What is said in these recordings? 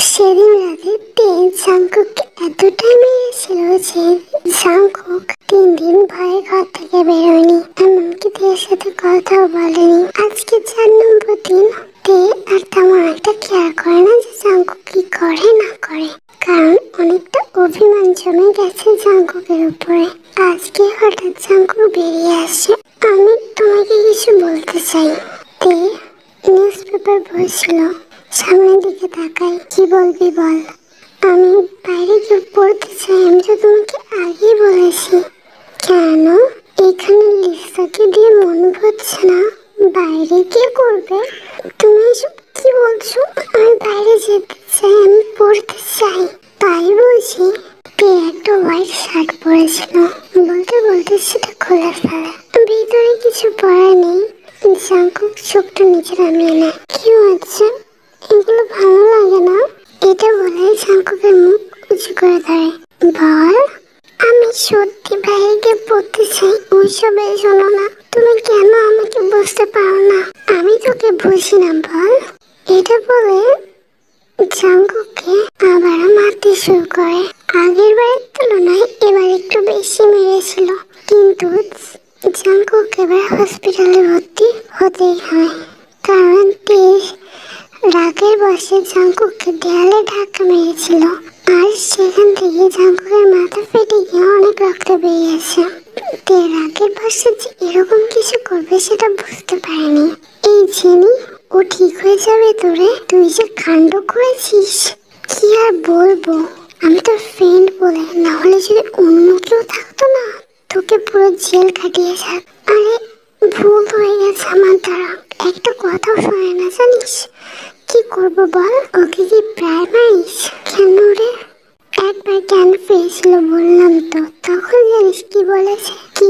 সেদিন রাতে তে জাংকুককে এতটাই মেরেছিল যে জাংকুক 3 দিন ভয়ে ঘর থেকে বেরোয়নি, এমনকি তের সাথে কথাও বলেনি। আজকে 4 নম্বর দিন। তে আর তেমন একটা কেয়ার করে না যে জাংকুক কি করে না করে, কারণ অনেকটা অভিমান জমে গেছে জাংকুকের উপরে। আজকে হঠাৎ জাংকুক বেরিয়ে আসছে। আমি তোমাকে কিছু বলতে চাই। তে নিউজ পেপার পড়ছিল, সামনের দিকে তাকাই। কি বলবি বল। আমি বাইরে গিয়ে পড়তে চাই, আমি তো তোমাকে আগেই বলেছি। কেন? এখানে লিসাকে দিয়ে মন ভরছে না, বাইরে গিয়ে করবে। তুমি এসব কি বলছো? আমি বাইরে যেতে চাই, আমি পড়তে চাই, তাই বলছি। তে একটা হোয়াইট শার্ট পরেছিল, বলতে বলতে সেটা খুলে ফেলে। ভিতরে কিছু পরা নেই। জাংকুক চোখটা নিচে নামিয়ে নেয়। কি হচ্ছে? এগুলো ভালো লাগে না। এটা বলে জাংকুকের মুখ উঁচু করে ধরে। বল। আমি সত্যি বাইরে গিয়ে পড়তে চাই, ওইসবে শোনো না। তুমি কেন আমাকে বুঝতে পারো না? আমি তোকে বুঝি না বল। এটা বলে জাংকুককে আবার মারতে শুরু করে। আগের বারের তুলনায় এবার একটু বেশি মেরেছিল, কিন্তু জাংকুক এবার হসপিটালে ভর্তি হতেই হয়, কারণ তেজ রাগের বশে জাংকুককে দেয়ালে ধাক্কা মেরেছিল, আর সেখান থেকে জাংকুকের মাথা ফেটে গিয়ে অনেক রক্ত বেরিয়েছে। তে রাগের বশে যে এরকম কিছু করবে সেটা বুঝতে পারেনি। এই জেনি, ও ঠিক হয়ে যাবে তোরে, তুই যে কাণ্ড করেছিস। কি আর বলবো, আমি তোর ফ্রেন্ড বলে, না হলে যদি অন্য কেউ থাকতো না, তোকে পুরো জেল কাটিয়ে যাক। আরে ভুল হয়ে গেছে আমার দ্বারা, একটা কথাও শোনে না জানিস। কি করবো বল, ওকে কি প্রায় মারিস? কেন রে? একবার জ্ঞান ফিরেছিল বললাম তো, তখন জানিস কি বলেছে? কি?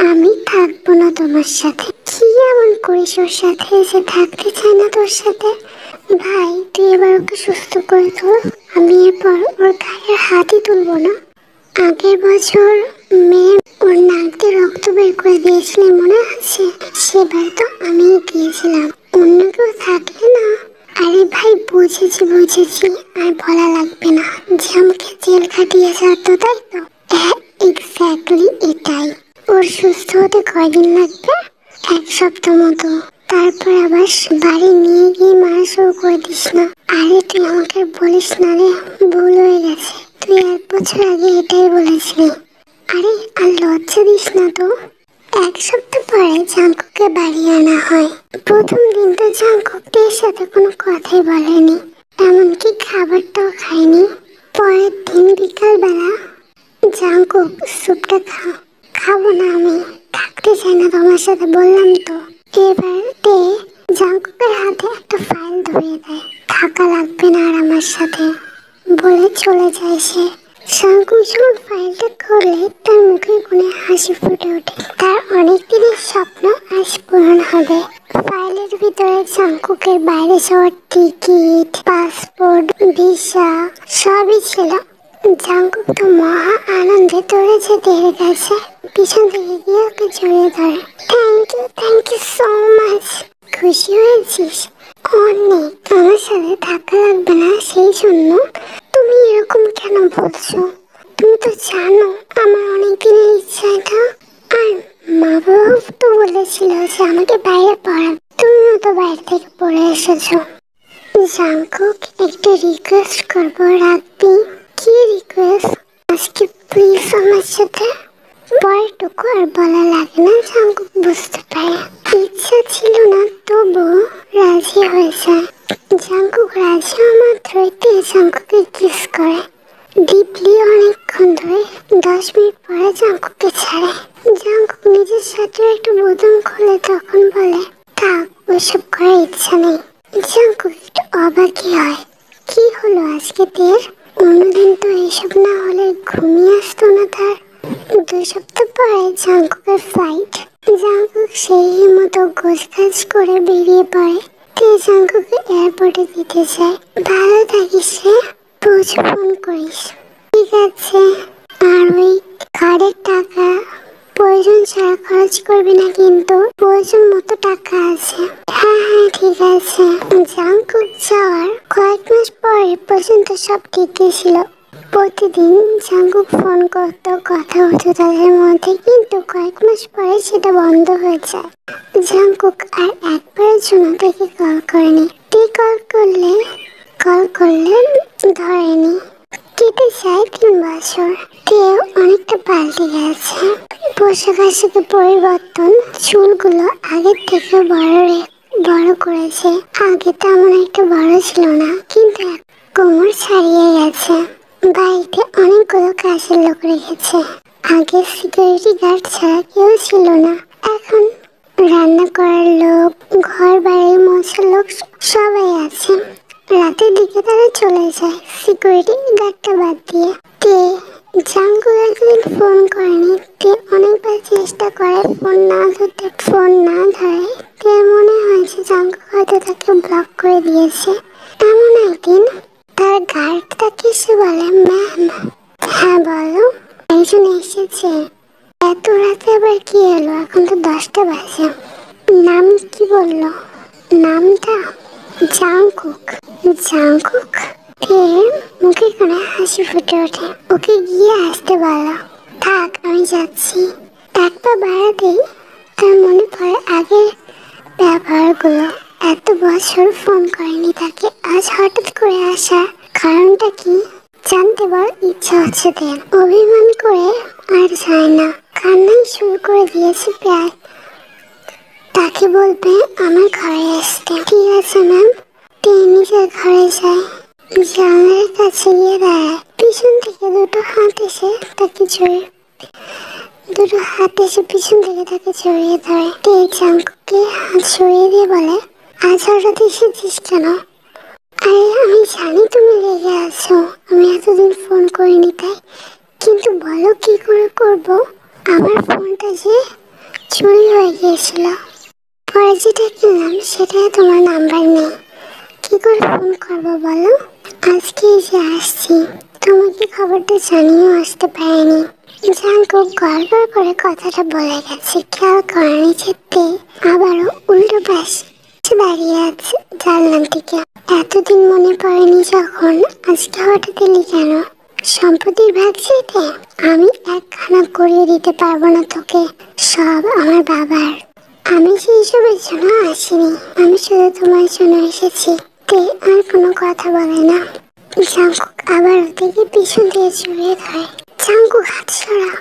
আমি থাকবো না তোমার সাথে। কি এমন করিস ওর সাথে যে থাকতে চায় না তোর সাথে? ভাই তুই এবার ওকে সুস্থ করে তোল, আমি এরপর ওর গায়ের হাতই তুলবো না। আগের বছর মেয়ে ওর নাক দিয়ে রক্ত বের করে দিয়েছিলেন মনে আছে? সেবার তো আমি দিয়েছিলাম, অন্য কেউ থাকলে না। আরে ভাই বুঝেছি বুঝেছি, আর বলা লাগবে না যে আমাকে জেল খাটিয়ে ছাড়তো, তাই তো? হ্যাঁ এক্স্যাক্টলি এটাই। ওর সুস্থ হতে কয়দিন লাগবে? 1 সপ্তাহ মতো। তারপর আবার বাড়ি নিয়ে গিয়ে মারা শুরু করে দিস না। আরে তুই আমাকে বলিস না রে, ভুল হয়ে গেছে। তুই 1 বছর আগে এটাই বলেছিলি। আরে আর লজ্জা দিস না তো। 1 সপ্তাহ পরে জাংকুককে বাড়ি আনা হয়। প্রথম দিন তো জাংকুকের সাথে কোনো কথাই বলেনি, এমনকি খাবারটাও খায়নি। পরের দিন বিকালবেলা, জাংকুক স্যুপটা খাবো না, আমি থাকতে চাই না তোমার সাথে, বললাম তো। এবার তে জাংকুকের হাতে একটা ফাইল ধরিয়ে দেয়। থাকা লাগবে না আর আমার সাথে বলে চলে যায় সে। জাংকুক যখন ফাইলটা খুলে তার মুখের কোণে হাসি ফুটে ওঠে। তার অনেক দিনের স্বপ্ন আজ পূরণ হবে। ফাইলের ভিতরে জাংকুকের বাইরে যাওয়ার টিকিট, পাসপোর্ট, ভিসা সবই ছিল। জাংকুক তো মহা আনন্দে দৌড়েছে তের কাছে, পিছন থেকে গিয়ে ওকে জড়িয়ে ধরে। Thank you so much. খুশি হয়েছিস? অনেক। আমার সাথে থাকা লাগবে না সেই জন্য তুমি এরকম কেন বলছো? তুমি তো জানো আমার অনেক দিনের ইচ্ছা এটা। আর মা বাবাও তো বলেছিল যে আমাকে বাইরে পড়াবে, তুমিও তো বাইরে থেকে পড়ে এসেছো। জাংকুক একটা রিকোয়েস্ট করবো, রাখবি? কি রিকোয়েস্ট? আজকে প্লিজ আমার সাথে। পরেরটুকু আর বলা লাগে না, জাংকুক বুঝতে পারে। ইচ্ছা ছিল না তবু রাজি হয়ে যায়। জাংকুক রাজি হওয়া মাত্রই তে জাংকুককে কিস করে ডিপলি অনেকক্ষণ ধরে। 10 মিনিট পরে জাংকুককে ছাড়ে। জাংকুক নিজের সাথে একটু বোতাম খোলে, তখন বলে থাক, ওইসব করার ইচ্ছা নেই। জাংকুক একটু অবাকই হয়, কি হলো আজকে তের? অন্যদিন তো এইসব না হলে ঘুমিয়ে আসতো না তার। 2 সপ্তাহ পরে জাংকুকের ফ্লাইট। জাংকুক সেই মতো গোছগাছ করে বেরিয়ে পড়ে। তে জাংকুককে এয়ারপোর্টে দিতে যায়। ভালো থাকিস রে, ফোন করিস। ঠিক আছে। আর ওই কার্ডের টাকা প্রয়োজন ছাড়া খরচ করবি না, কিন্তু প্রয়োজন মতো টাকা আছে। হ্যাঁ হ্যাঁ ঠিক আছে। জাংকুক যাওয়ার কয়েক মাস পরে পর্যন্ত সব ঠিকই ছিল। প্রতিদিন জাংকুক ফোন করতো, কথা হতো তাদের মধ্যে, কিন্তু কয়েক মাস পরে সেটা বন্ধ হয়ে যায়। জাংকুক আর একবারের জন্য তাকে কল করেনি। তে কল করলে ধরেনি। কেটে যায় 3 বছর। তেও অনেকটা পাল্টে গেছে। পোশাক আশাকে পরিবর্তন, চুলগুলো আগের থেকে বড় করেছে। আগে তেমন একটা বড় ছিল না, কিন্তু কোমর ছাড়িয়ে গেছে। বাড়িতে অনেকগুলো কাজের লোক রেখেছে। আগে সিকিউরিটি গার্ড ছাড়া কেউ ছিল না, এখন রান্না করার লোক, ঘর বাড়ি মোছার লোক সবাই আছে। রাতের দিকে তারা চলে যায়, সিকিউরিটি গার্ডটা বাদ দিয়ে। তে জাংকুক একদিন ফোন করেনি। তে অনেকবার চেষ্টা করে, ফোন না ধরে। তে মনে হয়েছে জাংকুক হয়তো তাকে ব্লক করে দিয়েছে। এমন একদিন তার গার্ড তাকে এসে বলে, ম্যাম। হ্যাঁ বলো। একজন এসেছে। এত রাতে আবার কি এলো? এখন তো 10টা বাজে। নাম কি বললো? নামটা জাংকুক। জাংকুক? এর মুখে করে হাসি ফুটে ওঠে। ওকে গিয়ে আসতে বলো। থাক, আমি যাচ্ছি। একটা বাড়াতেই তার মনে পড়ে আগের ব্যবহারগুলো। এত বছর ফোন করেনি তাকে, আজ হঠাৎ করে আসা কারণটা কি জানতে বড় ইচ্ছা হচ্ছে। দেন অভিমান করে আর যায় না, কান্নাই শুরু করে দিয়েছে প্রায়। তাকে বলবে আমার ঘরে আসতে। ঠিক আছে ম্যাম। তে নিজের ঘরে যায়, জানালার কাছে গিয়ে দাঁড়ায়। পিছন থেকে দুটো হাত এসে পিছন থেকে তাকে জড়িয়ে ধরে। তে জাংকুককে হাত সরিয়ে দিয়ে বলে, আজ হঠাৎ এসেছিস কেন? আরে আমি জানি তুমি রেগে আছো, আমি এতদিন ফোন করিনি তাই। কিন্তু বলো কি করে করবো? আমার ফোনটা যে চুরি হয়ে গিয়েছিল, পরে যেটা কিনলাম সেটাই তোমার নাম্বার নেই। কি করে ফোন করবো বলো? আজকে যে আসছি, তোমাকে খবরটা জানিয়েও আসতে পারিনি। জাংকুক গড়বড় করে কথাটা বলে গেছে, খেয়াল করেনি যে তে আবারও উল্টো পাশে দাঁড়িয়ে আছে জানলার দিকে। এতদিন মনে পড়েনি যখন, আজকে হঠাৎ এলি কেন? সম্পত্তির ভাগ চাইতে? আমি একখানা করিয়ে দিতে পারবো না তোকে, সব আমার বাবার। আমি সেই সবের জন্য আসিনি, আমি শুধু তোমার জন্য এসেছি। তে আর কোনো কথা বলে না। জাংকুক আবার ওদিকে পিছন দিয়ে জড়িয়ে ধরে। জাংকুক হাত সরা।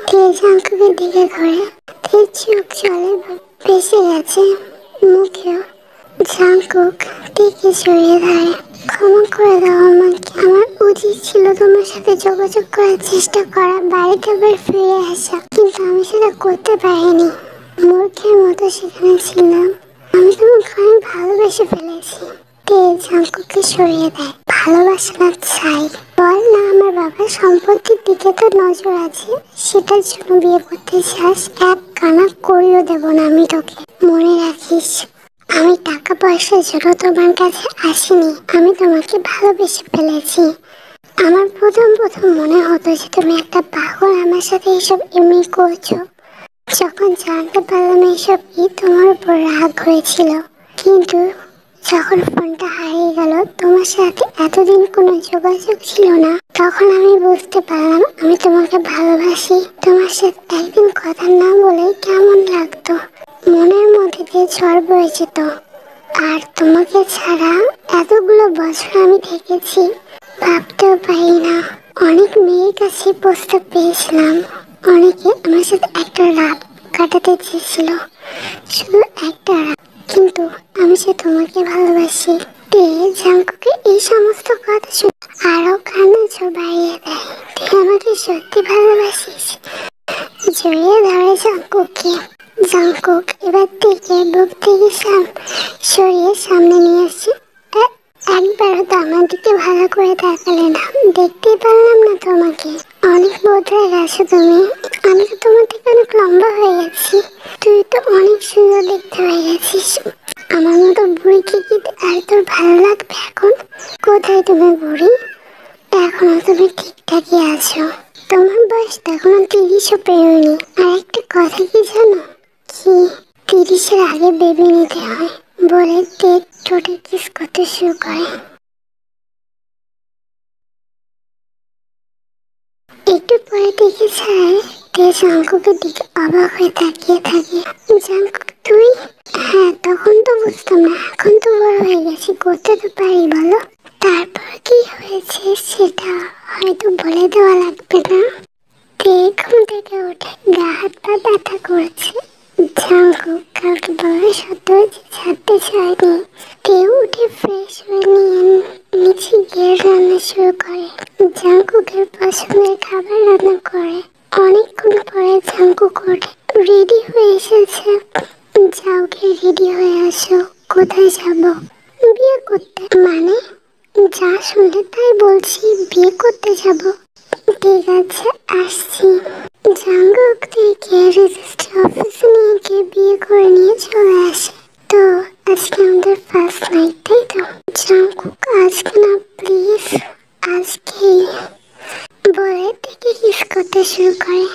তে জাংকুকের দিকে ঘরে। তে চোখ জলে ভেসে গেছে, মুখেও। জাংকুক টেকে জড়িয়ে ধরে। ক্ষমা করে দাও আমাকে, আমার উচিত ছিল তোমার সাথে যোগাযোগ করার চেষ্টা করা, বাড়িতে আবার ফিরে আসা, কিন্তু আমি সেটা করতে পারিনি। মূর্খের মতো সেখানে ছিলাম। আমি তোমাকে অনেক ভালোবেসে ফেলেছি। তে জাংকুককে সরিয়ে দেয়। ভালোবাসা না চাই? বল না, আমার বাবার সম্পত্তির দিকে তো নজর আছে, সেটার জন্য বিয়ে করতে চাস? এক কানা করিও দেব না আমি তোকে, মনে রাখিস। আমি টাকা পয়সার জন্য তোমার কাছে আসিনি, আমি তোমাকে ভালোবেসে ফেলেছি। আমার প্রথম মনে হতো যে তুমি একটা পাগল, আমার সাথে এইসব এমনি করছো। যখন জানতে পারলাম এইসব কি, তোমার উপর রাগ হয়েছিল, কিন্তু যখন ফোনটা হারিয়ে গেল, তোমার সাথে এতদিন কোনো যোগাযোগ ছিল না, তখন আমি বুঝতে পারলাম আমি তোমাকে ভালোবাসি। তোমার সাথে একদিন কথা না বলে কেমন লাগতো, মনের মধ্যে দিয়ে ঝড় বয়ে যেত। আর তোমাকে ছাড়া এতগুলো বছর আমি থেকেছি, ভাবতেও পারি না। অনেক মেয়ের কাছে প্রস্তাব পেয়েছিলাম, অনেকে আমার সাথে একটা রাত কাটাতে চেয়েছিল, শুধু একটা রাত, কিন্তু আমি যে তোমাকে ভালোবাসি। তে জাংকুকে এই সমস্ত কথা শুনে আরো কান্না জোর বাড়িয়ে দেয়। তুই আমাকে সত্যি ভালোবাসিস? জড়িয়ে ধরে জাংকুককে। জাংকুক এবার থেকে বুক থেকে সরিয়ে সামনে নিয়ে আসছে। একবারও তো আমার দিকে ভালো করে তাকালে না, দেখতেই পারলাম না তোমাকে। অনেক বদলে গেছো তুমি, আমি তো তোমার থেকে অনেক লম্বা হয়ে গেছি, তুই তো অনেক সুন্দর দেখতে হয়ে গেছিস। আমার মতো বুড়িকে কি আর তোর ভালো লাগবে এখন? কোথায় তুমি বুড়ি, এখনো তুমি ঠিকঠাকই আছো, তোমার বয়স তো এখনো 30ও পেরোয়নি। আর একটা কথা কি জানো? কি 30-এর আগে বেবি নিতে হয় বলে টেক ঠোঁটে কিস করতে শুরু করে। একটু পরে দেখে ছায় তে জাঙ্কুকের দিকে অবাক হয়ে তাকিয়ে থাকে। জাঙ্কুক তুই? হ্যাঁ, তখন তো বুঝতাম না, এখন তো বড় হয়ে গেছি, করতে তো পারি বলো। তারপর কি হয়েছে সেটা হয়তো বলে দেওয়া লাগবে না। তে ঘুম থেকে উঠে গা হাত পা ব্যথা করছে। জাঙ্কুক কাউকে বলা সত্ত্বেও যে ছাড়তে চায়নি। তে উঠে ফ্রেশ হয়ে নিচে গিয়ে রান্না শুরু করে। জাঙ্কুকের পছন্দের খাবার রান্না করে। অনেকক্ষণ পরে জাঙ্কুক ওঠে, রেডি হয়ে এসেছে। যাও গিয়ে রেডি হয়ে আসো। কোথায় যাবো? বিয়ে করতে। মানে? যা শুনলে তাই বলছি, বিয়ে করতে যাব। ঠিক আছে, আসছি। জাঙ্কুক থেকে রেজিস্ট্রি অফিসে নিয়ে গিয়ে বিয়ে করে নিয়ে চলে আসে। তো আজকে আমাদের ফার্স্ট নাইট, তাই তো? জাঙ্কুক আজকে না প্লিজ, আজকেই বলে থেকে কিস করতে শুরু করে।